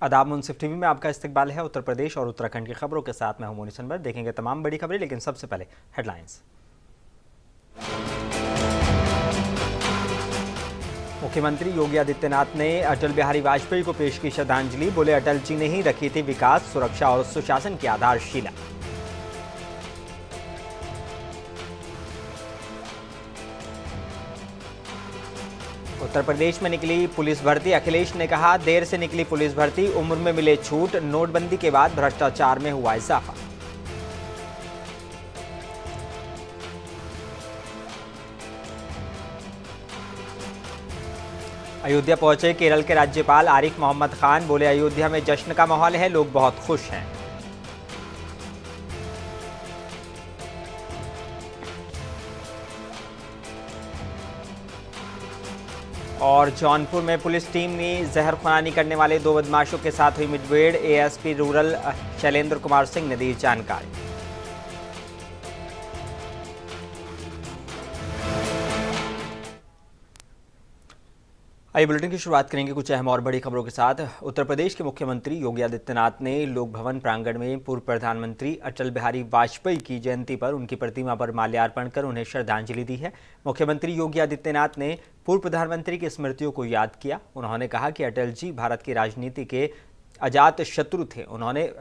आदाब। मुंसिफ टीवी में आपका इस्तकबाल है। उत्तर प्रदेश और उत्तराखंड की खबरों के साथ मैं हूं मोनी सनवर। देखेंगे तमाम बड़ी खबरें, लेकिन सबसे पहले हेडलाइंस। मुख्यमंत्री योगी आदित्यनाथ ने अटल बिहारी वाजपेयी को पेश की श्रद्धांजलि। बोले, अटल जी ने ही रखी थी विकास, सुरक्षा और सुशासन की आधारशिला। उत्तर प्रदेश में निकली पुलिस भर्ती। अखिलेश ने कहा, देर से निकली पुलिस भर्ती, उम्र में मिले छूट, नोटबंदी के बाद भ्रष्टाचार में हुआ इजाफा। अयोध्या पहुंचे केरल के राज्यपाल आरिफ मोहम्मद खान। बोले, अयोध्या में जश्न का माहौल है, लोग बहुत खुश हैं। और जौनपुर में पुलिस टीम ने जहर खुरानी करने वाले 2 बदमाशों के साथ हुई मुठभेड़। एएसपी रूरल शैलेंद्र कुमार सिंह ने दी जानकारी। आइए बुलेटिन की शुरुआत करेंगे कुछ अहम और बड़ी खबरों के साथ। उत्तर प्रदेश के मुख्यमंत्री योगी आदित्यनाथ ने लोक भवन प्रांगण में पूर्व प्रधानमंत्री अटल बिहारी वाजपेयी की जयंती पर उनकी प्रतिमा पर माल्यार्पण कर उन्हें श्रद्धांजलि दी है। मुख्यमंत्री योगी आदित्यनाथ ने पूर्व प्रधानमंत्री की स्मृतियों को याद किया। उन्होंने कहा कि अटल जी भारत की राजनीति के अजात शत्रु थे। उन्होंने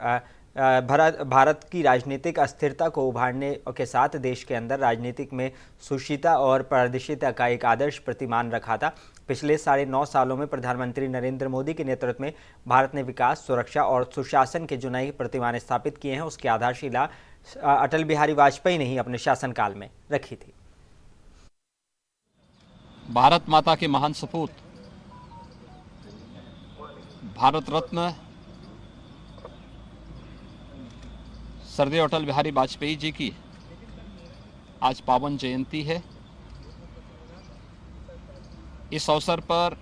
भारत की राजनीतिक अस्थिरता को उभारने के साथ देश के अंदर राजनीतिक में सुशीलता और पारदर्शिता का एक आदर्श प्रतिमान रखा था। पिछले 9.5 सालों में प्रधानमंत्री नरेंद्र मोदी के नेतृत्व में भारत ने विकास, सुरक्षा और सुशासन के जो नए प्रतिमान स्थापित किए हैं, उसकी आधारशिला अटल बिहारी वाजपेयी ने ही अपने शासनकाल में रखी थी। भारत माता के महान सपूत भारत रत्न सरदेव अटल बिहारी वाजपेयी जी की आज पावन जयंती है। इस अवसर पर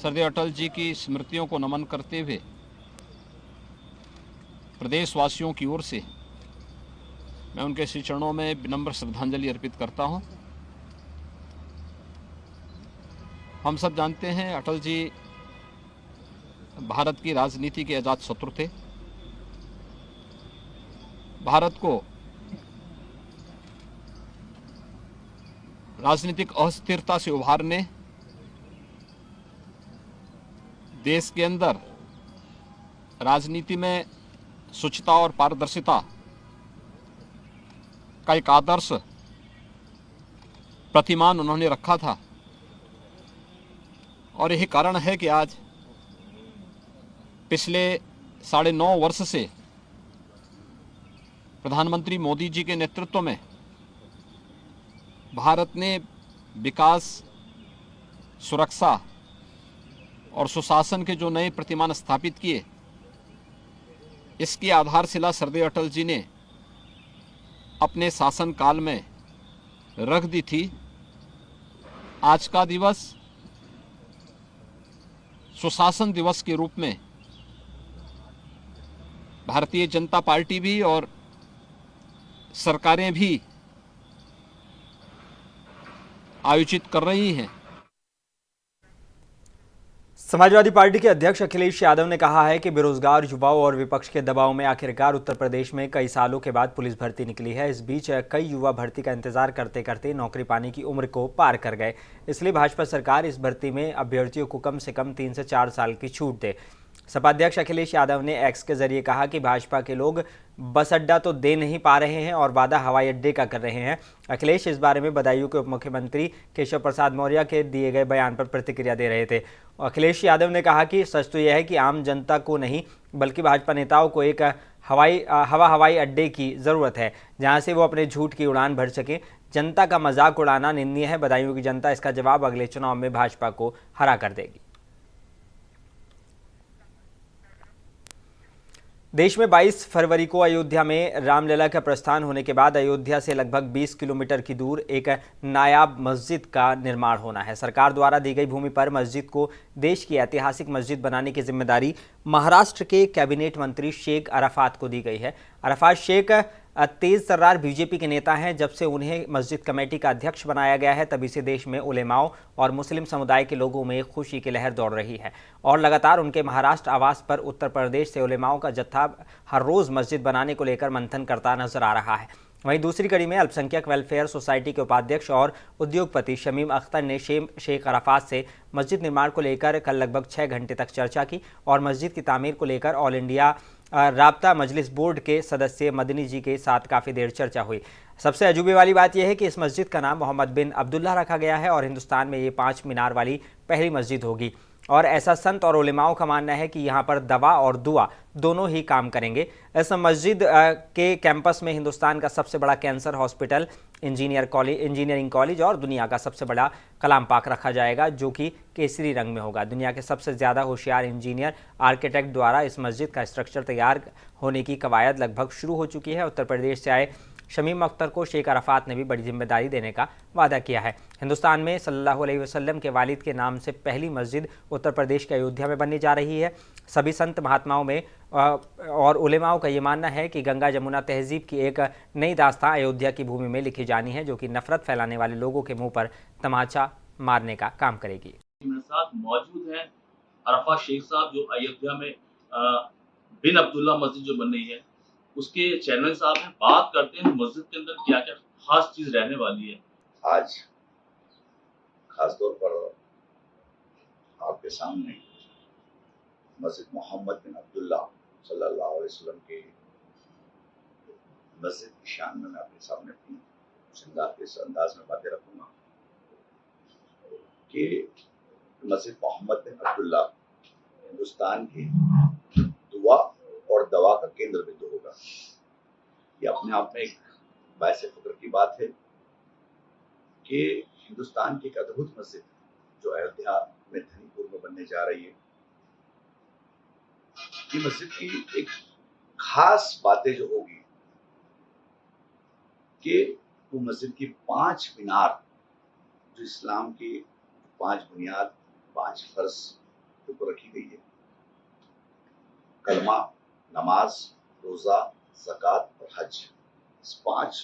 सरदेव अटल जी की स्मृतियों को नमन करते हुए प्रदेशवासियों की ओर से मैं उनके श्री चरणों में विनम्र श्रद्धांजलि अर्पित करता हूं। हम सब जानते हैं अटल जी भारत की राजनीति के अजात शत्रु थे। भारत को राजनीतिक अस्थिरता से उभारने, देश के अंदर राजनीति में शुचिता और पारदर्शिता का एक आदर्श प्रतिमान उन्होंने रखा था। और यही कारण है कि आज पिछले 9.5 वर्ष से प्रधानमंत्री मोदी जी के नेतृत्व में भारत ने विकास, सुरक्षा और सुशासन के जो नए प्रतिमान स्थापित किए, इसकी आधारशिला सरदेव अटल जी ने अपने शासनकाल में रख दी थी। आज का दिवस सुशासन दिवस के रूप में भारतीय जनता पार्टी भी और सरकारें भी आयोजित कर रही हैं। समाजवादी पार्टी के अध्यक्ष अखिलेश यादव ने कहा है कि बेरोजगार युवाओं और विपक्ष के दबाव में आखिरकार उत्तर प्रदेश में कई सालों के बाद पुलिस भर्ती निकली है। इस बीच कई युवा भर्ती का इंतजार करते करते नौकरी पाने की उम्र को पार कर गए। इसलिए भाजपा सरकार इस भर्ती में अभ्यर्थियों को कम से कम 3 से 4 साल की छूट दे। सपा अध्यक्ष अखिलेश यादव ने एक्स के जरिए कहा कि भाजपा के लोग बस अड्डा तो दे नहीं पा रहे हैं और वादा हवाई अड्डे का कर रहे हैं। अखिलेश इस बारे में बदायूं के उप मुख्यमंत्री केशव प्रसाद मौर्य के दिए गए बयान पर प्रतिक्रिया दे रहे थे। अखिलेश यादव ने कहा कि सच तो यह है कि आम जनता को नहीं बल्कि भाजपा नेताओं को एक हवाई अड्डे की ज़रूरत है, जहां से वो अपने झूठ की उड़ान भर सकें। जनता का मजाक उड़ाना निंदनीय है। बदायूं की जनता इसका जवाब अगले चुनाव में भाजपा को हरा कर देगी। देश में 22 फरवरी को अयोध्या में रामलला का प्रस्थान होने के बाद अयोध्या से लगभग 20 किलोमीटर की दूर एक नायाब मस्जिद का निर्माण होना है। सरकार द्वारा दी गई भूमि पर मस्जिद को देश की ऐतिहासिक मस्जिद बनाने की जिम्मेदारी महाराष्ट्र के कैबिनेट मंत्री शेख अराफात को दी गई है। अराफात शेख तेज तर्रार बीजेपी के नेता हैं। जब से उन्हें मस्जिद कमेटी का अध्यक्ष बनाया गया है तभी से देश में उलेमाओं और मुस्लिम समुदाय के लोगों में खुशी की लहर दौड़ रही है और लगातार उनके महाराष्ट्र आवास पर उत्तर प्रदेश से उलेमाओं का जत्था हर रोज मस्जिद बनाने को लेकर मंथन करता नजर आ रहा है। वहीं दूसरी कड़ी में अल्पसंख्यक वेलफेयर सोसाइटी के उपाध्यक्ष और उद्योगपति शमीम अख्तर ने शेख अराफात से मस्जिद निर्माण को लेकर कल लगभग 6 घंटे तक चर्चा की और मस्जिद की तामीर को लेकर ऑल इंडिया राब्ता मजलिस बोर्ड के सदस्य मदनी जी के साथ काफ़ी देर चर्चा हुई। सबसे अजूबे वाली बात यह है कि इस मस्जिद का नाम मोहम्मद बिन अब्दुल्ला रखा गया है और हिंदुस्तान में ये 5 मीनार वाली पहली मस्जिद होगी और ऐसा संत और उलेमाओं का मानना है कि यहाँ पर दवा और दुआ दोनों ही काम करेंगे। इस मस्जिद के कैंपस में हिंदुस्तान का सबसे बड़ा कैंसर हॉस्पिटल, इंजीनियरिंग कॉलेज और दुनिया का सबसे बड़ा कलाम पाक रखा जाएगा जो कि केसरी रंग में होगा। दुनिया के सबसे ज़्यादा होशियार इंजीनियर आर्किटेक्ट द्वारा इस मस्जिद का स्ट्रक्चर तैयार होने की कवायद लगभग शुरू हो चुकी है। उत्तर प्रदेश से आए शमीम अख्तर को शेख अराफात ने भी बड़ी जिम्मेदारी देने का वादा किया है। हिंदुस्तान में सल्लल्लाहु अलैहि वसल्लम के वालिद के नाम से पहली मस्जिद उत्तर प्रदेश के अयोध्या में बनने जा रही है। सभी संत महात्माओं में और उलेमाओं का ये मानना है कि गंगा जमुना तहजीब की एक नई दास्तां अयोध्या की भूमि में लिखी जानी है जो कि नफरत फैलाने वाले लोगों के मुंह पर तमाचा मारने का काम करेगी। मेरे साथ मौजूद हैं अरफा शेख साहब जो अयोध्या में बिन अब्दुल्ला मस्जिद जो बन रही है उसके चेयरमैन साहब हैं। बात करते हैं मस्जिद के अंदर क्या क्या खास चीज रहने वाली है। आज खास तौर पर आपके सामने मस्जिद मोहम्मद बिन अब्दुल्ला सल्लल्लाहु अलैहि वसल्लम की मस्जिद की शान में मैं अपने सामने अपनी इस अंदाज में बातें रखूंगा कि मस्जिद मोहम्मद बिन अब्दुल्ला हिंदुस्तान की दुआ और दवा का केंद्र बिंदु होगा। ये अपने आप में एक बायसे फख्र की बात है कि हिंदुस्तान की एक अद्भुत मस्जिद जो अयोध्या में धनीपुर में बनने जा रही है, ये मस्जिद की एक खास बातें जो होगी कि वो मस्जिद की 5 मीनार जो इस्लाम की 5 बुनियाद 5 फर्ज के ऊपर रखी गई है, कलमा, नमाज, रोजा, ज़कात और हज, इस 5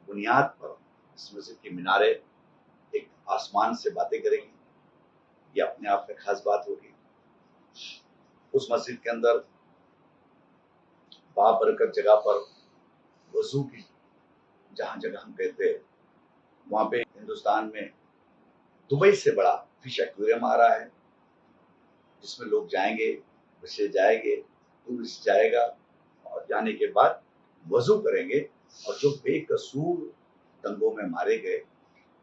बुनियाद पर इस मस्जिद की मीनारें एक आसमान से बातें करेंगी। ये अपने आप में खास बात होगी। उस मस्जिद के अंदर बाबरकत जगह पर वजू की जहां जगह हम कहते हैं वहां पे हिंदुस्तान में दुबई से बड़ा फिश एक्वेरियम आ रहा है जिसमें लोग जाएंगे, बच्चे जाएंगे, टूरिस्ट जाएगा और जाने के बाद वजू करेंगे और जो बेकसूर दंगों में मारे गए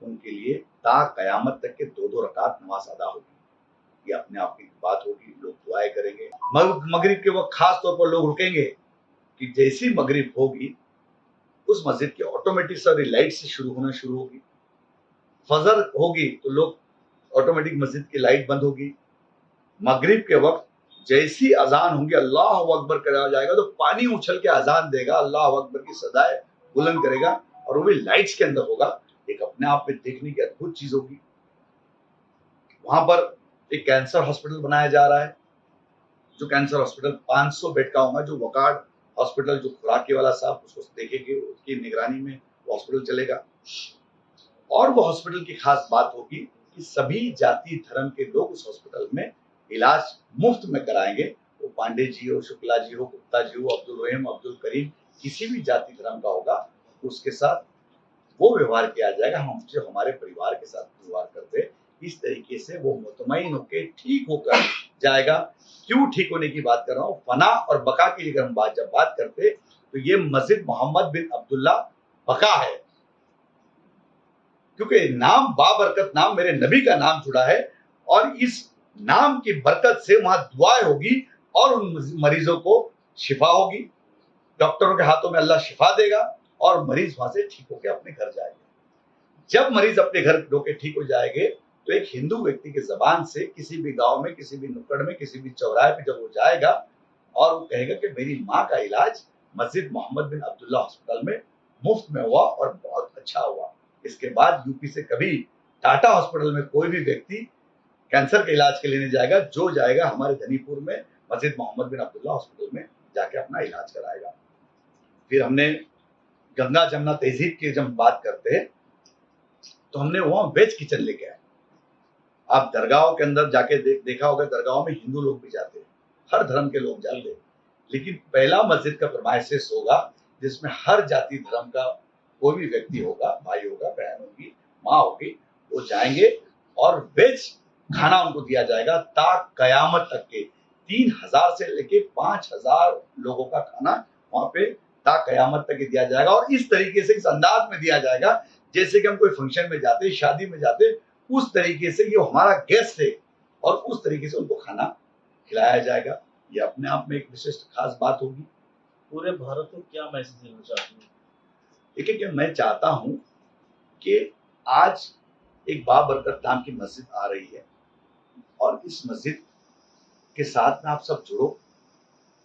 उनके लिए ता कयामत तक के 2-2 रकात नमाज अदा होगी। ये अपने आप की बात होगी। लोग दुआएं करेंगे। मगरिब के वक्त खास तौर पर लोग रुकेंगे कि जैसी मगरिब होगी उस मस्जिद की ऑटोमेटिक सारी लाइट से शुरू होना शुरू होगी। फजर होगी तो लोग ऑटोमेटिक मस्जिद की लाइट बंद होगी। मगरिब के वक्त जैसी अजान होंगी अल्लाह अकबर करा जाएगा तो पानी उछल के अजान देगा, अल्लाह अकबर की सदाएं बुलंद करेगा और वो भी लाइट्स के अंदर होगा। एक अपने आप में देखने की अद्भुत चीज होगी। वहां पर एक कैंसर हॉस्पिटल बनाया जा रहा है जो कैंसर हॉस्पिटल 500 बेड का होगा। जो वकार्ड हॉस्पिटल जो खुराकी वाला साहब उसको देखेंगे, उसकी निगरानी में वो हॉस्पिटल चलेगा। और वो हॉस्पिटल की खास बात होगी कि सभी जाति धर्म के लोग उस हॉस्पिटल में इलाज मुफ्त में कराएंगे। वो पांडे जी हो, शुक्ला जी हो, गुप्ता जी हो, अब्दुल रहीम, अब्दुल करीम, किसी भी जाति धर्म का होगा उसके साथ वो व्यवहार किया जाएगा हम जो हमारे परिवार के साथ व्यवहार करते हैं। इस तरीके से वो मुतमईन होकर ठीक होकर जाएगा। क्यों ठीक होने की बात कर रहा हूँ? फना और बका की अगर हम जब बात करते तो ये मस्जिद मोहम्मद बिन अब्दुल्ला बका है क्योंकि नाम बाबरकत नाम मेरे नबी का नाम जुड़ा है और इस नाम की बरकत से वहां दुआएं होगी और उन मरीजों को शिफा होगी। डॉक्टरों के हाथों में अल्लाह शिफा देगा और मरीज वहां से ठीक होकर अपने घर जाएंगे। जब मरीज अपने घर होकर ठीक हो जाएंगे तो एक हिंदू व्यक्ति की जबान से किसी भी गांव में, किसी भी नुक्कड़ में, किसी भी चौराहे पे जब वो जाएगा और वो कहेगा कि मेरी माँ का इलाज मस्जिद मोहम्मद बिन अब्दुल्ला हॉस्पिटल में मुफ्त में हुआ और बहुत अच्छा हुआ। इसके बाद यूपी से कभी टाटा हॉस्पिटल में कोई भी व्यक्ति कैंसर के इलाज के लिए नहीं जाएगा। जो जाएगा हमारे धनीपुर में मस्जिद मोहम्मद बिन अब्दुल्ला हॉस्पिटल में जाके अपना इलाज कराएगा। फिर हमने गंगा जमुना तहजीब की जब बात करते हैं तो हमने वहां वेज किचन लेके आए। आप दरगाहों के अंदर जाके देखा होगा, दरगाहों में हिंदू लोग भी जाते हैं, हर धर्म के लोग जाते हैं, लेकिन पहला मस्जिद का फरमाइश होगा जिसमें हर जाति धर्म का कोई भी व्यक्ति होगा, भाई होगा, बहन होगी, माँ होगी, वो जाएंगे और वेज खाना उनको दिया जाएगा ता कयामत तक के। 3000 से लेके 5000 लोगों का खाना वहां पे ता कयामत तक दिया जाएगा, और इस तरीके से, इस अंदाज में दिया जाएगा जैसे कि हम कोई फंक्शन में जाते, शादी में जाते, उस तरीके से ये हमारा गेस्ट है और उस तरीके से उनको खाना खिलाया जाएगा। ये अपने आप में एक विशिष्ट खास बात होगी। पूरे भारत को क्या मैसेज देना चाहते हैं? देखिए, क्या मैं चाहता हूं कि आज एक बाबरकत नाम की मस्जिद आ रही है और इस मस्जिद के साथ में आप सब जुड़ो,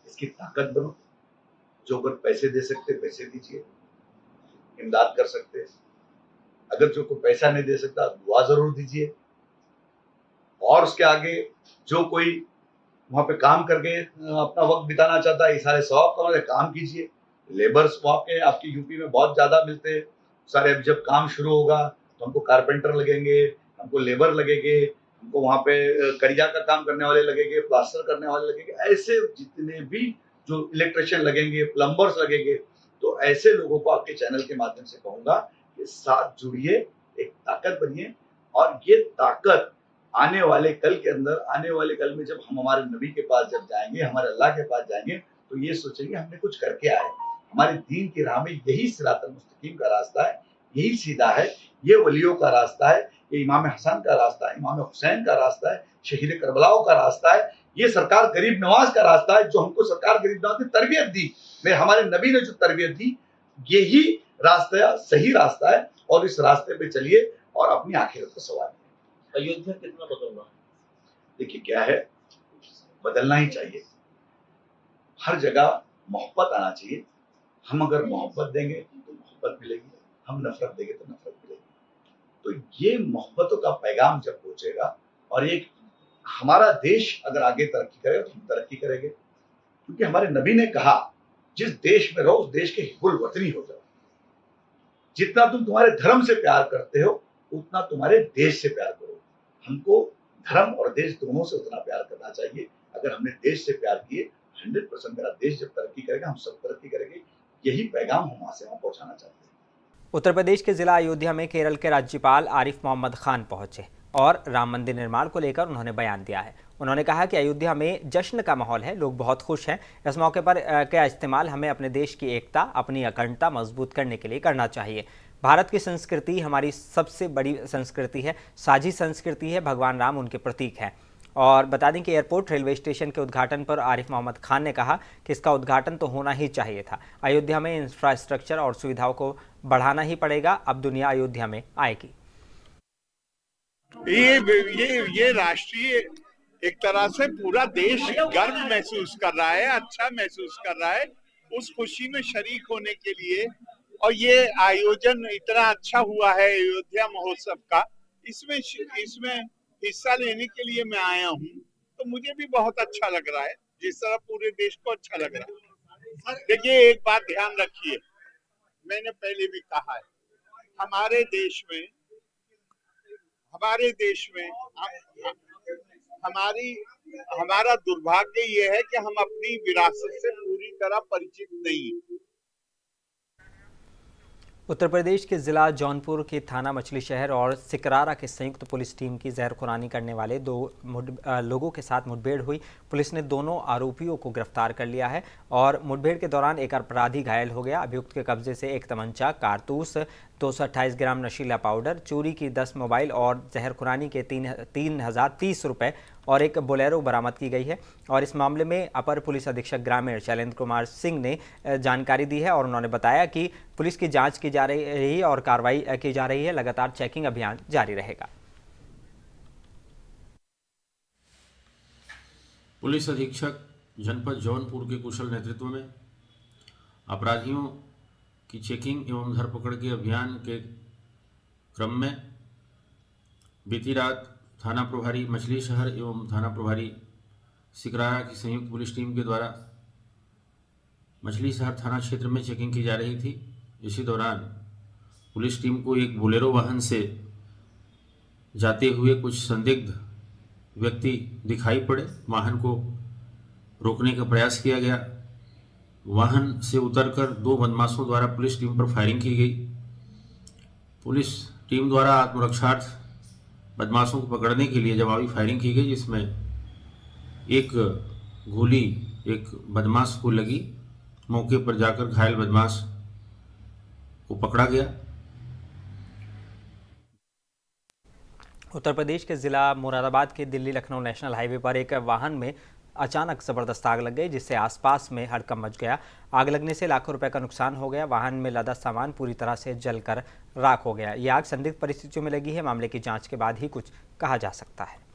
इसकी ताकत बनो। जो अगर पैसे दे सकते पैसे दीजिए, इमदाद कर सकते हैं। अगर जो कोई पैसा नहीं दे सकता दुआ जरूर दीजिए, और उसके आगे जो कोई वहां पे काम करके अपना वक्त बिताना चाहता है, ये सारे सवाब कमाने काम कीजिए। लेबर्स वहां पे आपके यूपी में बहुत ज्यादा मिलते हैं सारे। अब जब काम शुरू होगा तो हमको कारपेंटर लगेंगे, हमको लेबर लगेंगे, हमको वहां पे कड़िया का काम करने वाले लगेंगे, प्लास्टर करने वाले लगेंगे, ऐसे जितने भी जो इलेक्ट्रिशियन लगेंगे, प्लम्बर्स लगेंगे। तो ऐसे लोगों को आपके चैनल के माध्यम से कहूंगा कि साथ जुड़िए, एक ताकत बनिए, और ये ताकत आने वाले कल के अंदर, आने वाले कल में जब हम हमारे नबी के पास जब जाएंगे, हमारे अल्लाह के पास जाएंगे, तो ये सोचेंगे हमने कुछ करके आए। हमारे दीन की राह में यही सिरातुल मुस्तकीम का रास्ता है, यही सीधा है, ये वलियों का रास्ता है, ये इमाम हसन का रास्ता है, इमाम हुसैन का रास्ता है, शहीद करबलाओं का रास्ता है, ये सरकार गरीब नवाज का रास्ता है, जो हमको सरकार गरीब नवाज ने तरबियत दी, हमारे नबी ने जो तरबियत दी, यही रास्ता सही रास्ता है, और इस रास्ते पे चलिए और अपनी आखिरत को संवारिए। अयोध्या कितना बदलना है? देखिए, क्या है, बदलना ही चाहिए। हर जगह मोहब्बत आना चाहिए। हम अगर मोहब्बत देंगे तो मोहब्बत मिलेगी, हम नफरत देंगे तो नफरत मिलेगी। तो ये मोहब्बतों का पैगाम जब पहुंचेगा, और एक हमारा देश अगर आगे तरक्की करेगा तो हम तरक्की करेंगे, क्योंकि हमारे नबी ने कहा जिस देश में रहो उस देश के हिब्बुल वतनी हो जाओ। जितना तुम तुम्हारे धर्म से प्यार करते हो उतना तुम्हारे देश से प्यार करो। हमको धर्म और देश दोनों से उतना प्यार करना चाहिए। अगर हमने देश से प्यार किए, 100% मेरा देश जब तरक्की करेगा हम सब तरक्की करेंगे। यही पैगाम हम वहां से वहां पहुंचाना चाहते हैं। उत्तर प्रदेश के जिला अयोध्या में केरल के राज्यपाल आरिफ मोहम्मद खान पहुंचे और राम मंदिर निर्माण को लेकर उन्होंने बयान दिया है। उन्होंने कहा कि अयोध्या में जश्न का माहौल है, लोग बहुत खुश हैं। इस मौके पर का इस्तेमाल हमें अपने देश की एकता, अपनी अखंडता मजबूत करने के लिए करना चाहिए। भारत की संस्कृति हमारी सबसे बड़ी संस्कृति है, साझी संस्कृति है, भगवान राम उनके प्रतीक हैं। और बता दें कि एयरपोर्ट रेलवे स्टेशन के उद्घाटन पर आरिफ मोहम्मद खान ने कहा कि इसका उद्घाटन तो होना ही चाहिए था। अयोध्या में इंफ्रास्ट्रक्चर और सुविधाओं को बढ़ाना ही पड़ेगा, अब दुनिया अयोध्या में आएगी। ये राष्ट्रीय, एक तरह से पूरा देश गर्व महसूस कर रहा है, अच्छा महसूस कर रहा है उस खुशी में शरीक होने के लिए। और ये आयोजन इतना अच्छा हुआ है अयोध्या महोत्सव का, इसमें हिस्सा लेने के लिए मैं आया हूँ, तो मुझे भी बहुत अच्छा लग रहा है, जिस तरह पूरे देश को अच्छा लग रहा है। देखिए, एक बात ध्यान रखिए, मैंने पहले भी कहा है, हमारे देश में हमारा दुर्भाग्य ये है कि हम अपनी विरासत से पूरी तरह परिचित नहीं हैं। उत्तर प्रदेश के जिला जौनपुर के थाना मछली शहर और सिकरारा के संयुक्त पुलिस टीम की जहरखुरानी करने वाले 2 लोगों के साथ मुठभेड़ हुई। पुलिस ने दोनों आरोपियों को गिरफ्तार कर लिया है और मुठभेड़ के दौरान एक अपराधी घायल हो गया। अभियुक्त के कब्जे से एक तमंचा, कारतूस, 228 ग्राम नशीला पाउडर, चोरी की 10 मोबाइल और जहरखुरानी के 3030 रुपये और एक बोलेरो बरामद की गई है। और इस मामले में अपर पुलिस अधीक्षक ग्रामीण शैलेंद्र कुमार सिंह ने जानकारी दी है और उन्होंने बताया कि पुलिस की जांच की जा रही है और कार्रवाई की जा रही है। लगातार चेकिंग अभियान जारी रहेगा। पुलिस अधीक्षक जनपद जौनपुर के कुशल नेतृत्व में अपराधियों की चेकिंग एवं धरपकड़ के अभियान के क्रम में बीती रात थाना प्रभारी मछली शहर एवं थाना प्रभारी सिकरारा की संयुक्त पुलिस टीम के द्वारा मछली शहर थाना क्षेत्र में चेकिंग की जा रही थी। इसी दौरान पुलिस टीम को एक बोलेरो वाहन से जाते हुए कुछ संदिग्ध व्यक्ति दिखाई पड़े। वाहन को रोकने का प्रयास किया गया। वाहन से उतरकर दो बदमाशों द्वारा पुलिस टीम पर फायरिंग की गई। पुलिस टीम द्वारा आत्मरक्षार्थ बदमाशों को पकड़ने के लिए जवाबी फायरिंग की गई, जिसमें एक गोली एक बदमाश को लगी। मौके पर जाकर घायल बदमाश को पकड़ा गया। उत्तर प्रदेश के जिला मुरादाबाद के दिल्ली लखनऊ नेशनल हाईवे पर एक वाहन में अचानक जबरदस्त आग लग गई, जिससे आसपास में हड़कंप मच गया। आग लगने से लाखों रुपए का नुकसान हो गया। वाहन में लदा सामान पूरी तरह से जलकर राख हो गया। ये आग संदिग्ध परिस्थितियों में लगी है। मामले की जांच के बाद ही कुछ कहा जा सकता है।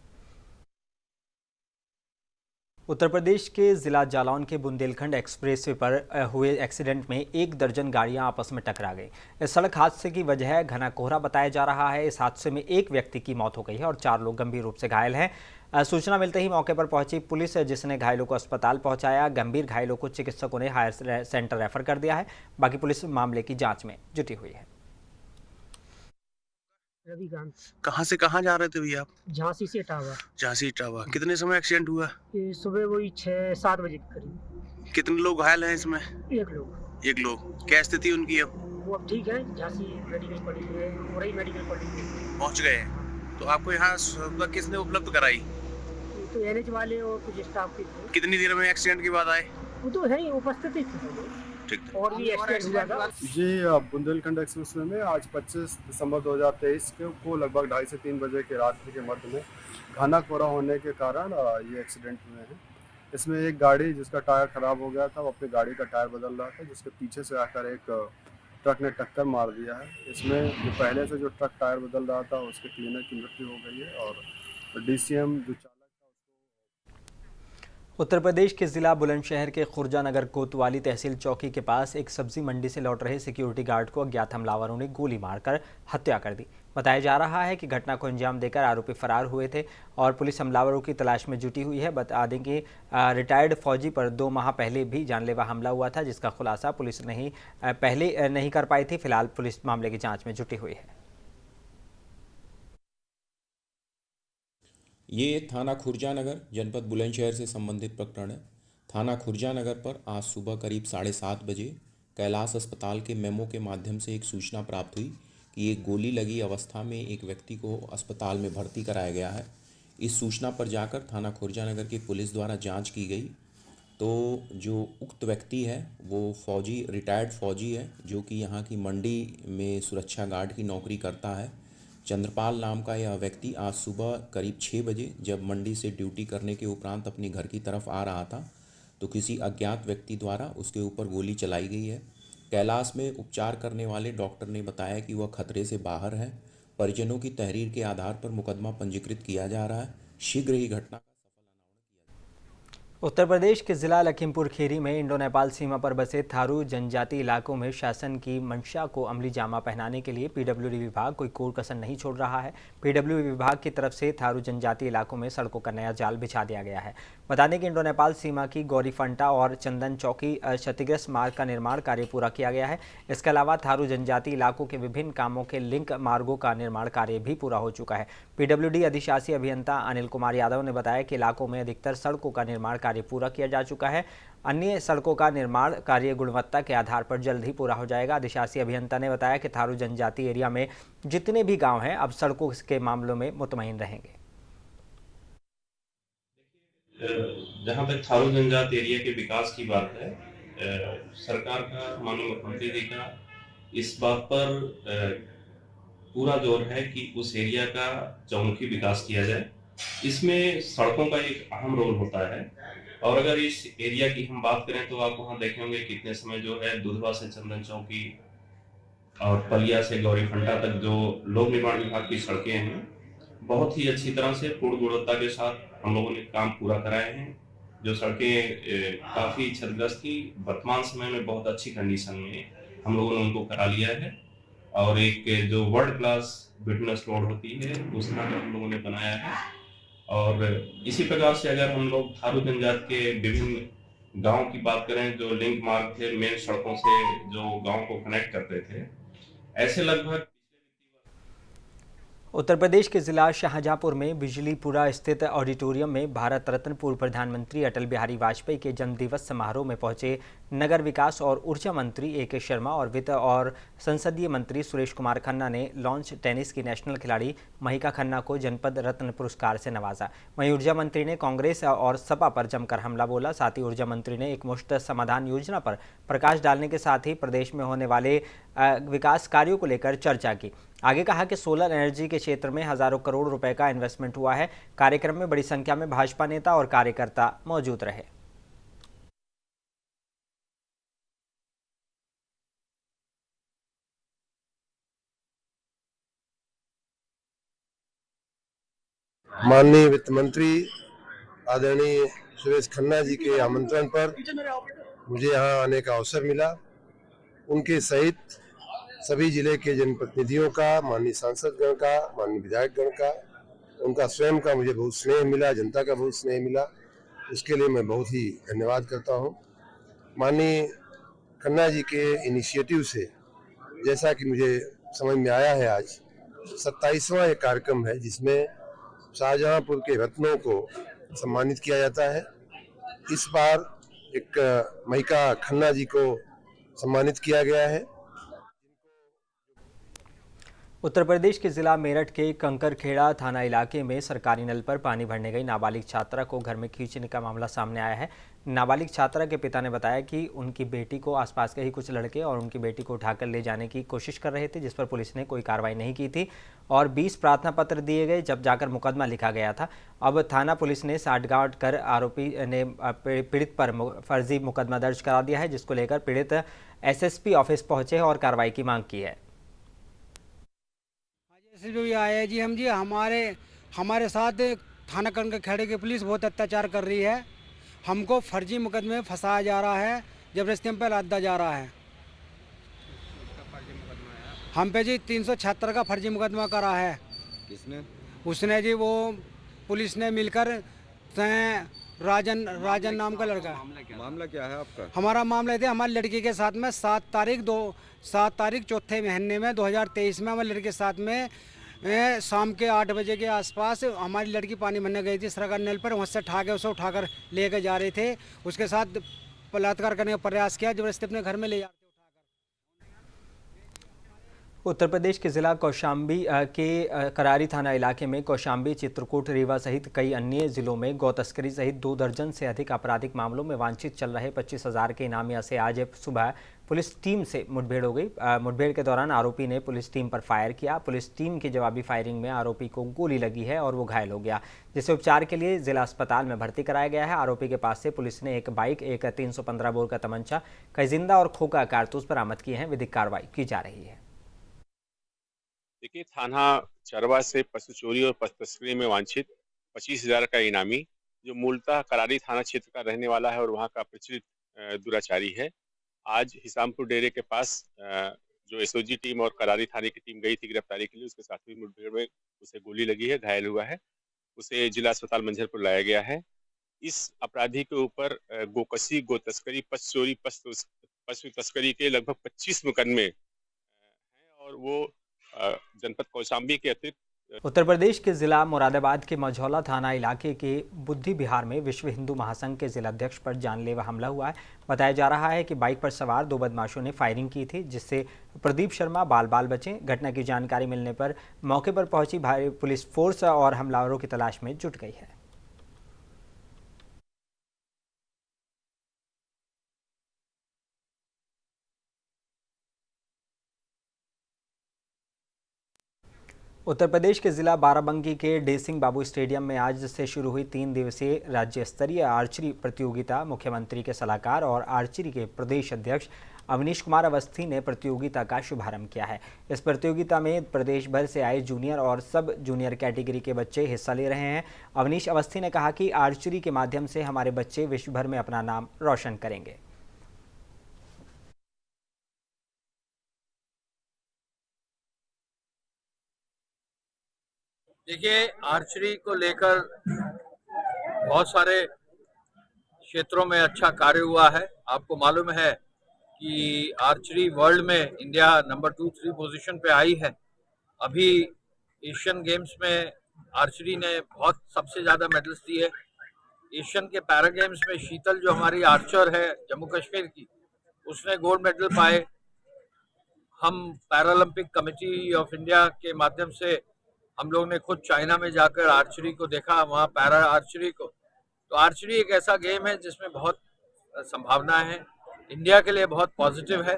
उत्तर प्रदेश के जिला जालौन के बुंदेलखंड एक्सप्रेसवे पर हुए एक्सीडेंट में 1 दर्जन गाड़ियां आपस में टकरा गई। इस सड़क हादसे की वजह घना कोहरा बताया जा रहा है। इस हादसे में 1 व्यक्ति की मौत हो गई है और 4 लोग गंभीर रूप से घायल हैं। सूचना मिलते ही मौके पर पहुंची पुलिस, जिसने घायलों को अस्पताल पहुंचाया। गंभीर घायलों को चिकित्सकों ने हायर सेंटर रेफर कर दिया है। बाकी पुलिस मामले की जाँच में जुटी हुई है। रविकांत। कहाँ से कहाँ जा रहे थे भैया आप? झांसी से इटावा। झांसी इटावा। कितने समय एक्सीडेंट हुआ? ये सुबह वही 6-7 बजे के करीब। कितने लोग घायल हैं इसमें? 1 लोग। 1 लोग। क्या स्थिति उनकी अब? वो अब ठीक है। झांसी मेडिकल कॉलेज में, वही मेडिकल कॉलेज में पहुँच गए हैं। तो आपको यहाँ सुविधा किसने उपलब्ध कराई? तो एनएच वाले और कुछ स्टाफ के थे। कितनी देर में एक्सीडेंट के बाद आए? वो तो है ही, उपस्थित ही थे। ठीक। और भी एक्सीडेंट हुआ था जी बुंदेलखंड एक्सप्रेसवे में आज 25 दिसंबर 2023 को लगभग 2:30 से 3 बजे के रात्रि के मध्य में घना कोहरा होने के कारण ये एक्सीडेंट हुए हैं। इसमें एक गाड़ी जिसका टायर खराब हो गया था, वो अपनी गाड़ी का टायर बदल रहा था, जिसके पीछे से आकर एक ट्रक ने टक्कर मार दिया है। इसमें जो पहले से जो ट्रक टायर बदल रहा था उसके क्लीनर की मृत्यु हो गई है और डीसीएम जो उत्तर प्रदेश के जिला बुलंदशहर के खुर्जानगर कोतवाली तहसील चौकी के पास एक सब्जी मंडी से लौट रहे सिक्योरिटी गार्ड को अज्ञात हमलावरों ने गोली मारकर हत्या कर दी। बताया जा रहा है कि घटना को अंजाम देकर आरोपी फरार हुए थे और पुलिस हमलावरों की तलाश में जुटी हुई है। बता दें कि रिटायर्ड फौजी पर 2 माह पहले भी जानलेवा हमला हुआ था, जिसका खुलासा पुलिस पहले नहीं कर पाई थी। फिलहाल पुलिस मामले की जाँच में जुटी हुई है। ये थाना खुर्जानगर जनपद बुलंदशहर से संबंधित प्रकरण है। थाना खुर्जानगर पर आज सुबह करीब 7:30 बजे कैलाश अस्पताल के मेमो के माध्यम से एक सूचना प्राप्त हुई कि एक गोली लगी अवस्था में एक व्यक्ति को अस्पताल में भर्ती कराया गया है। इस सूचना पर जाकर थाना खुर्जानगर की पुलिस द्वारा जांच की गई तो जो उक्त व्यक्ति है वो फौजी, रिटायर्ड फौजी है, जो कि यहाँ की मंडी में सुरक्षा गार्ड की नौकरी करता है। चंद्रपाल नाम का यह व्यक्ति आज सुबह करीब 6 बजे जब मंडी से ड्यूटी करने के उपरांत अपने घर की तरफ आ रहा था तो किसी अज्ञात व्यक्ति द्वारा उसके ऊपर गोली चलाई गई है। कैलाश में उपचार करने वाले डॉक्टर ने बताया कि वह खतरे से बाहर है। परिजनों की तहरीर के आधार पर मुकदमा पंजीकृत किया जा रहा है। शीघ्र ही घटना उत्तर प्रदेश के जिला लखीमपुर खीरी में इंडो नेपाल सीमा पर बसे थारू जनजाति इलाकों में शासन की मंशा को अमली जामा पहनाने के लिए पीडब्ल्यूडी विभाग कोई कोर कसर नहीं छोड़ रहा है। पीडब्ल्यूडी विभाग की तरफ से थारू जनजाति इलाकों में सड़कों का नया जाल बिछा दिया गया है। बता दें कि इंडो नेपाल सीमा की गौरीफंटा और चंदन चौकी क्षतिग्रस्त मार्ग का निर्माण कार्य पूरा किया गया है। इसके अलावा थारू जनजाति इलाकों के विभिन्न कामों के लिंक मार्गों का निर्माण कार्य भी पूरा हो चुका है। पीडब्ल्यूडी अधिशासी अभियंता अनिल कुमार यादव ने बताया कि इलाकों में अधिकतर सड़कों का निर्माण कार्य पूरा किया जा चुका है। अन्य सड़कों का निर्माण कार्य गुणवत्ता के आधार पर जल्द ही पूरा हो जाएगा। अधिशासी अभियंता ने बताया कि थारू जनजाति एरिया में जितने भी गांव हैं अब सड़कों के मामलों में मुतमईन रहेंगे। जहां तक थारू जनजाति एरिया के विकास की बात है, सरकार का, माननीय मुख्यमंत्री जी का इस बात पर पूरा जोर है कि उस एरिया का चौमुखी विकास किया जाए। इसमें सड़कों का एक अहम रोल होता है और अगर इस एरिया की हम बात करें तो आप वहाँ देखेंगे कितने समय जो है दुधवा से चंदन चौकी और पलिया से गौरीफंटा तक जो लोक निर्माण विभाग की सड़कें हैं बहुत ही अच्छी तरह से पूर्ण गुणवत्ता के साथ हम लोगों ने काम पूरा कराए हैं। जो सड़कें काफ़ी क्षतिग्रस्त थी, वर्तमान समय में बहुत अच्छी कंडीशन में हम लोगों ने उनको करा लिया है और एक जो वर्ल्ड क्लास बिटनेस रोड होती है उसका हम लोगों ने बनाया है। और इसी प्रकार से अगर हम लोग थारू जनजाति के विभिन्न गांव की बात करें, जो लिंक मार्ग थे, मेन सड़कों से जो गांव को कनेक्ट करते थे, ऐसे लगभग उत्तर प्रदेश के जिला शाहजहांपुर में बिजलीपुरा स्थित ऑडिटोरियम में भारत रत्न पूर्व प्रधानमंत्री अटल बिहारी वाजपेयी के जन्मदिवस समारोह में पहुंचे नगर विकास और ऊर्जा मंत्री ए.के. शर्मा और वित्त और संसदीय मंत्री सुरेश कुमार खन्ना ने लॉन्च टेनिस की नेशनल खिलाड़ी महिका खन्ना को जनपद रत्न पुरस्कार से नवाजा। वहीं ऊर्जा मंत्री ने कांग्रेस और सपा पर जमकर हमला बोला। साथ ही ऊर्जा मंत्री ने एक मुश्त समाधान योजना पर प्रकाश डालने के साथ ही प्रदेश में होने वाले विकास कार्यों को लेकर चर्चा की। आगे कहा कि सोलर एनर्जी के क्षेत्र में हजारों करोड़ रुपए का इन्वेस्टमेंट हुआ है। कार्यक्रम में बड़ी संख्या में भाजपा नेता और कार्यकर्ता मौजूद रहे। माननीय वित्त मंत्री आदरणीय सुरेश खन्ना जी के आमंत्रण पर मुझे यहाँ आने का अवसर मिला। उनके सहित सभी जिले के जनप्रतिनिधियों का, माननीय सांसदगण का, माननीय विधायकगण का, उनका स्वयं का मुझे बहुत स्नेह मिला, जनता का बहुत स्नेह मिला। उसके लिए मैं बहुत ही धन्यवाद करता हूँ। माननीय खन्ना जी के इनिशिएटिव से, जैसा कि मुझे समझ में आया है, आज 27वां एक कार्यक्रम है जिसमें शाहजहांपुर के रत्नों को सम्मानित किया जाता है। इस बार एक महिका खन्ना जी को सम्मानित किया गया है। उत्तर प्रदेश के जिला मेरठ के कंकरखेड़ा थाना इलाके में सरकारी नल पर पानी भरने गई नाबालिग छात्रा को घर में खींचने का मामला सामने आया है। नाबालिग छात्रा के पिता ने बताया कि उनकी बेटी को आसपास के ही कुछ लड़के और उनकी बेटी को उठाकर ले जाने की कोशिश कर रहे थे, जिस पर पुलिस ने कोई कार्रवाई नहीं की थी और 20 प्रार्थना पत्र दिए गए, जब जाकर मुकदमा लिखा गया था। अब थाना पुलिस ने साठगांठ कर आरोपी ने पीड़ित पर फर्जी मुकदमा दर्ज करा दिया है, जिसको लेकर पीड़ित एसएसपी ऑफिस पहुंचे और कार्रवाई की मांग की है। जो ये आया जी, हम जी हमारे साथ थाना कंकरखेड़े की पुलिस बहुत अत्याचार कर रही है। हमको फर्जी मुकदमे में फंसाया जा रहा है, जबरदस्ती हम पे लादा जा रहा है। हम पे जी 376 का फर्जी मुकदमा करा है। किसने? उसने जी, वो पुलिस ने मिलकर राजन नाम का लड़का। मामला क्या है आपका? हमारा मामला थे, हमारी लड़की के साथ में 7 तारीख चौथे महीने में 2023 में हमारी लड़की के साथ में शाम के 8 बजे के आसपास हमारी लड़की पानी भरने गई थी सरकारी नल पर। वहाँ से उसे उठाकर लेकर जा रहे थे। उसके साथ बलात्कार करने का प्रयास किया, जबरदस्ती अपने घर में ले जा रहे थे। उत्तर प्रदेश के जिला कौशाम्बी के करारी थाना इलाके में कौशाम्बी, चित्रकूट, रीवा सहित कई अन्य जिलों में गौ तस्करी सहित 2 दर्जन से अधिक आपराधिक मामलों में वांछित चल रहे 25,000 के इनामिया से आज सुबह पुलिस टीम से मुठभेड़ हो गई। मुठभेड़ के दौरान आरोपी ने पुलिस टीम पर फायर किया। पुलिस टीम की जवाबी फायरिंग में आरोपी को गोली लगी है और वो घायल हो गया, जिसे उपचार के लिए जिला अस्पताल में भर्ती कराया गया है। आरोपी के पास से पुलिस ने एक बाइक, एक 315 बोर का तमंचा, कई जिंदा और खोखा कारतूस बरामद किए हैं। विधिक कार्रवाई की जा रही है। देखिए, थाना चरवा से पशु चोरी और पशु तस्करी में वांछित 25,000 का इनामी, जो मूलतः करारी थाना क्षेत्र का रहने वाला है और वहां का प्रचलित दुराचारी है, आज हिसामपुर डेरे के पास जो एसओजी टीम और करारी थाने की टीम गई थी गिरफ्तारी के लिए, उसके साथ हुई मुठभेड़ में उसे गोली लगी है, घायल हुआ है। उसे जिला अस्पताल मंझरपुर लाया गया है। इस अपराधी के ऊपर गोकसी, गो तस्करी, पशु चोरी, पशु तस्करी के लगभग 25 मुकदमे हैं और वो जनपद कौशाम्बी के अतिरिक्त उत्तर प्रदेश के जिला मुरादाबाद के मझौला थाना इलाके के बुद्धि विहार में विश्व हिंदू महासंघ के जिलाध्यक्ष पर जानलेवा हमला हुआ है। बताया जा रहा है कि बाइक पर सवार 2 बदमाशों ने फायरिंग की थी, जिससे प्रदीप शर्मा बाल बचे। घटना की जानकारी मिलने पर मौके पर पहुंची भारी पुलिस फोर्स और हमलावरों की तलाश में जुट गई है। उत्तर प्रदेश के जिला बाराबंकी के डेसिंग बाबू स्टेडियम में आज से शुरू हुई 3 दिवसीय राज्य स्तरीय आर्चरी प्रतियोगिता मुख्यमंत्री के सलाहकार और आर्चरी के प्रदेश अध्यक्ष अवनीश कुमार अवस्थी ने प्रतियोगिता का शुभारंभ किया है। इस प्रतियोगिता में प्रदेश भर से आए जूनियर और सब जूनियर कैटेगरी के बच्चे हिस्सा ले रहे हैं। अवनीश अवस्थी ने कहा कि आर्चरी के माध्यम से हमारे बच्चे विश्व भर में अपना नाम रोशन करेंगे। देखिए, आर्चरी को लेकर बहुत सारे क्षेत्रों में अच्छा कार्य हुआ है। आपको मालूम है कि आर्चरी वर्ल्ड में इंडिया नंबर 2-3 पोजीशन पे आई है। अभी एशियन गेम्स में आर्चरी ने बहुत सबसे ज़्यादा मेडल्स दिए। एशियन के पैरा गेम्स में शीतल जो हमारी आर्चर है जम्मू कश्मीर की, उसने गोल्ड मेडल पाए। हम पैरालंपिक कमेटी ऑफ इंडिया के माध्यम से हम लोग ने खुद चाइना में जाकर आर्चरी को देखा, वहाँ पैरा आर्चरी को। तो आर्चरी एक ऐसा गेम है जिसमें बहुत संभावनाएं हैं, इंडिया के लिए बहुत पॉजिटिव है।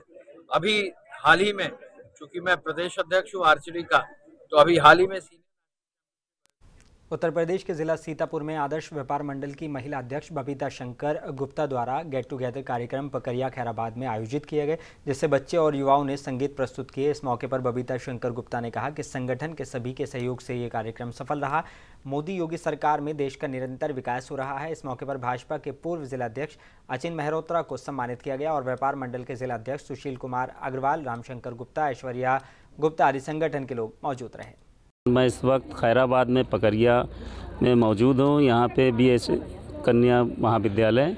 अभी हाल ही में, चूंकि मैं प्रदेश अध्यक्ष हूँ आर्चरी का, तो अभी हाल ही में उत्तर प्रदेश के जिला सीतापुर में आदर्श व्यापार मंडल की महिला अध्यक्ष बबीता शंकर गुप्ता द्वारा गेट टुगेदर कार्यक्रम पकरिया खैराबाद में आयोजित किए गए, जिससे बच्चे और युवाओं ने संगीत प्रस्तुत किए। इस मौके पर बबीता शंकर गुप्ता ने कहा कि संगठन के सभी के सहयोग से ये कार्यक्रम सफल रहा। मोदी योगी सरकार में देश का निरंतर विकास हो रहा है। इस मौके पर भाजपा के पूर्व जिलाध्यक्ष अचिन मेहरोत्रा को सम्मानित किया गया और व्यापार मंडल के जिलाध्यक्ष सुशील कुमार अग्रवाल, रामशंकर गुप्ता, ऐश्वर्या गुप्ता आदि संगठन के लोग मौजूद रहे। मैं इस वक्त खैराबाद में पकरिया में मौजूद हूँ। यहाँ पे BH कन्या महाविद्यालय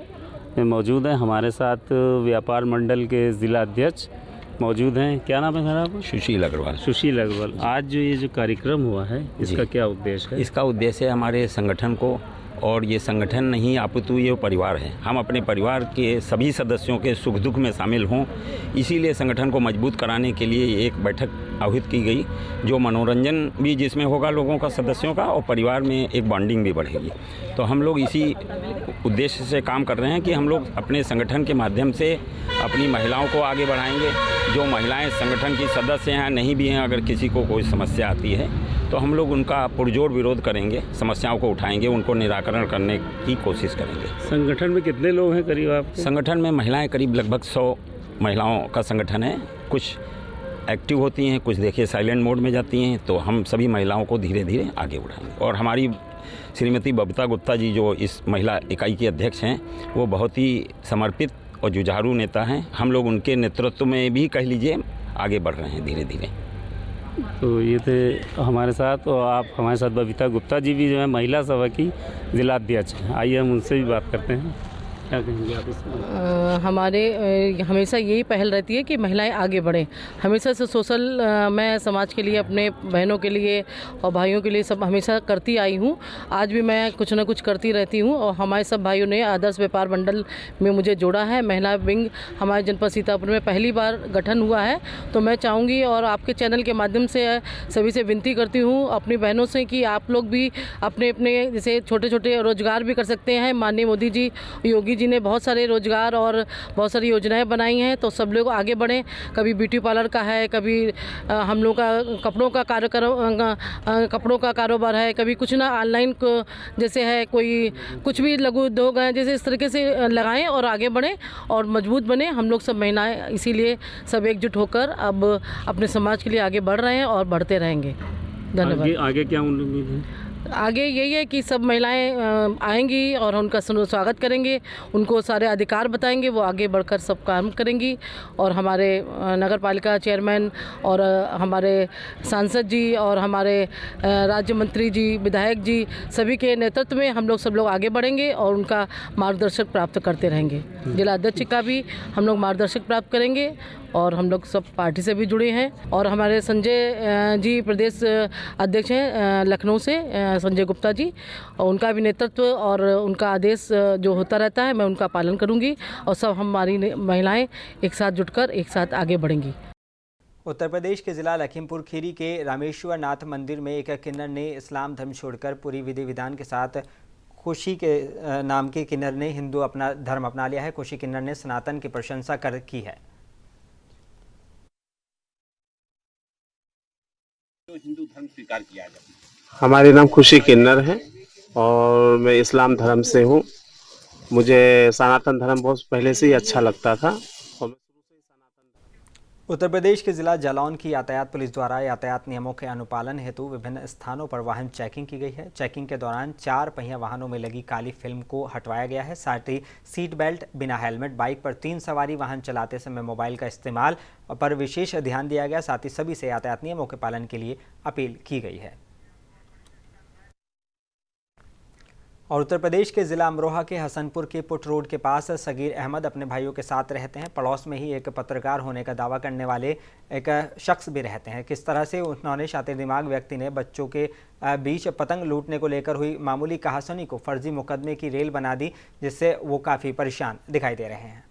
में मौजूद है। हमारे साथ व्यापार मंडल के जिला अध्यक्ष मौजूद हैं। क्या नाम है सर आपका? सुशील अग्रवाल। सुशील अग्रवाल। आज जो ये जो कार्यक्रम हुआ है, इसका क्या उद्देश्य है? इसका उद्देश्य है हमारे संगठन को, और ये संगठन नहीं अपितु ये परिवार है। हम अपने परिवार के सभी सदस्यों के सुख दुख में शामिल हों, इसीलिए संगठन को मजबूत कराने के लिए एक बैठक आयोजित की गई, जो मनोरंजन भी जिसमें होगा लोगों का, सदस्यों का, और परिवार में एक बॉन्डिंग भी बढ़ेगी। तो हम लोग इसी उद्देश्य से काम कर रहे हैं कि हम लोग अपने संगठन के माध्यम से अपनी महिलाओं को आगे बढ़ाएंगे। जो महिलाएं संगठन की सदस्य हैं, नहीं भी हैं, अगर किसी को कोई समस्या आती है तो हम लोग उनका पुरजोर विरोध करेंगे, समस्याओं को उठाएंगे, उनको निराकरण करने की कोशिश करेंगे। संगठन में कितने लोग हैं करीब आपके? संगठन में महिलाएं करीब लगभग 100 महिलाओं का संगठन है। कुछ एक्टिव होती हैं, कुछ देखिए साइलेंट मोड में जाती हैं। तो हम सभी महिलाओं को धीरे धीरे आगे बढ़ाएंगे। और हमारी श्रीमती बबीता गुप्ता जी जो इस महिला इकाई की अध्यक्ष हैं, वो बहुत ही समर्पित और जुझारू नेता हैं। हम लोग उनके नेतृत्व में भी कह लीजिए आगे बढ़ रहे हैं धीरे धीरे। तो ये थे हमारे साथ, और आप हमारे साथ बबीता गुप्ता जी भी जो है महिला सभा की जिलाध्यक्ष हैं। आइए हम उनसे भी बात करते हैं। क्या कहेंगे आप इसमें? हमारे हमेशा यही पहल रहती है कि महिलाएं आगे बढ़ें। हमेशा से सोशल मैं समाज के लिए, अपने बहनों के लिए और भाइयों के लिए सब हमेशा करती आई हूँ। आज भी मैं कुछ ना कुछ करती रहती हूँ, और हमारे सब भाइयों ने आदर्श व्यापार मंडल में मुझे जोड़ा है। महिला विंग हमारे जनपद सीतापुर में पहली बार गठन हुआ है। तो मैं चाहूँगी और आपके चैनल के माध्यम से सभी से विनती करती हूँ अपनी बहनों से कि आप लोग भी अपने अपने जैसे छोटे छोटे रोजगार भी कर सकते हैं। माननीय मोदी जी, योगी जी ने बहुत सारे रोजगार और बहुत सारी योजनाएं बनाई हैं। तो सब लोग आगे बढ़ें। कभी ब्यूटी पार्लर का है, कभी हम लोग का कपड़ों का कारोबार है, कभी कुछ ना ऑनलाइन जैसे है, कोई कुछ भी लघु उद्योग है, जैसे इस तरीके से लगाएं और आगे बढ़ें और मजबूत बने। हम लोग सब महिलाएं इसीलिए सब एकजुट होकर अब अपने समाज के लिए आगे बढ़ रहे हैं और बढ़ते रहेंगे। धन्यवाद। आगे क्या उम्मीद है? आगे यही है कि सब महिलाएं आएंगी और उनका स्वागत करेंगे, उनको सारे अधिकार बताएंगे, वो आगे बढ़कर सब काम करेंगी। और हमारे नगर पालिका चेयरमैन और हमारे सांसद जी और हमारे राज्य मंत्री जी, विधायक जी, सभी के नेतृत्व में हम लोग सब लोग आगे बढ़ेंगे और उनका मार्गदर्शक प्राप्त करते रहेंगे। जिला अध्यक्ष का भी हम लोग मार्गदर्शक प्राप्त करेंगे। और हम लोग सब पार्टी से भी जुड़े हैं। और हमारे संजय जी प्रदेश अध्यक्ष हैं लखनऊ से, संजय गुप्ता जी, और उनका भी नेतृत्व और उनका आदेश जो होता रहता है मैं उनका पालन करूंगी। और सब हमारी महिलाएं एक साथ जुटकर एक साथ आगे बढ़ेंगी। उत्तर प्रदेश के जिला लखीमपुर खीरी के रामेश्वर नाथ मंदिर में एक किन्नर ने इस्लाम धर्म छोड़कर पूरी विधि विधान के साथ खुशी के नाम के किन्नर ने हिंदू अपना धर्म अपना लिया है। खुशी किन्नर ने सनातन की प्रशंसा की है। हिंदू धर्म स्वीकार किया जाए। हमारे नाम खुशी किन्नर है और मैं इस्लाम धर्म से हूँ। मुझे सनातन धर्म बहुत पहले से ही अच्छा लगता था। उत्तर प्रदेश के जिला जालौन की यातायात पुलिस द्वारा यातायात नियमों के अनुपालन हेतु विभिन्न स्थानों पर वाहन चेकिंग की गई है। चेकिंग के दौरान 4 पहिया वाहनों में लगी काली फिल्म को हटवाया गया है। साथ ही सीट बेल्ट, बिना हेलमेट, बाइक पर 3 सवारी, वाहन चलाते समय मोबाइल का इस्तेमाल पर विशेष ध्यान दिया गया। साथ ही सभी से यातायात नियमों के पालन के लिए अपील की गई है। और उत्तर प्रदेश के जिला अमरोहा के हसनपुर के पुट रोड के पास सगीर अहमद अपने भाइयों के साथ रहते हैं। पड़ोस में ही एक पत्रकार होने का दावा करने वाले एक शख्स भी रहते हैं। किस तरह से उन्होंने शातिर दिमाग व्यक्ति ने बच्चों के बीच पतंग लूटने को लेकर हुई मामूली कहासुनी को फर्जी मुकदमे की रेल बना दी, जिससे वो काफ़ी परेशान दिखाई दे रहे हैं।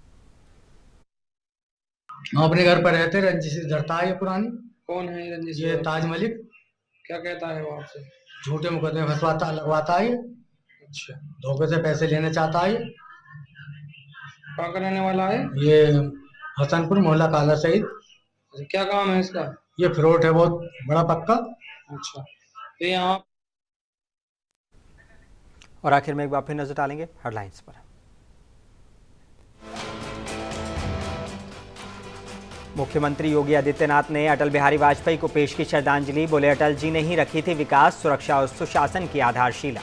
हम अपने घर पर रहते, रंजिश जड़ता है ये पुरानी। कौन है रंजिश? ये ताज मलिक। क्या कहता है वो आपसे? झूठे मुकदमे फंसवाता लगवाता है। अच्छा, धोखे से पैसे लेना चाहता है। कहाँ का रहने वाला है? ये हसनपुर मोहल्ला काला शहीद। अच्छा, क्या काम है इसका? ये फ्रॉड है बहुत बड़ा पक्का। अच्छा, तो यहाँ और आखिर में एक बार फिर नजर डालेंगे हेडलाइंस पर। मुख्यमंत्री योगी आदित्यनाथ ने अटल बिहारी वाजपेयी को पेश की श्रद्धांजलि। बोले, अटल जी ने ही रखी थी विकास, सुरक्षा और सुशासन की आधारशिला।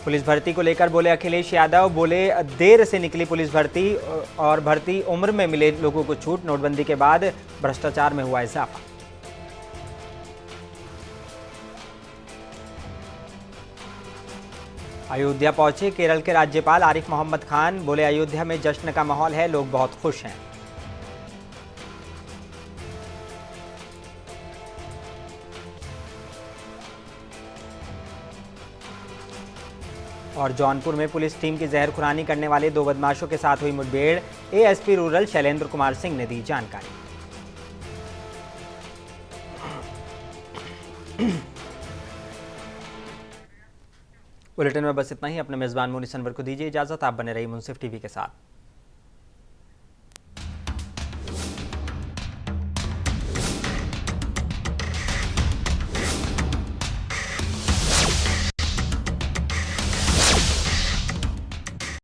पुलिस भर्ती को लेकर बोले अखिलेश यादव। बोले, देर से निकली पुलिस भर्ती और भर्ती उम्र में मिले लोगों को छूट। नोटबंदी के बाद भ्रष्टाचार में हुआ इजाफा। अयोध्या पहुंचे केरल के राज्यपाल आरिफ मोहम्मद खान। बोले, अयोध्या में जश्न का माहौल है, लोग बहुत खुश हैं। और जौनपुर में पुलिस टीम की जहरखुरानी करने वाले 2 बदमाशों के साथ हुई मुठभेड़। एएसपी रूरल शैलेंद्र कुमार सिंह ने दी जानकारी। बुलेटिन में बस इतना ही। अपने मेजबान मुनीस अनवर को दीजिए इजाजत। आप बने रहिए मुंसिफ टीवी के साथ।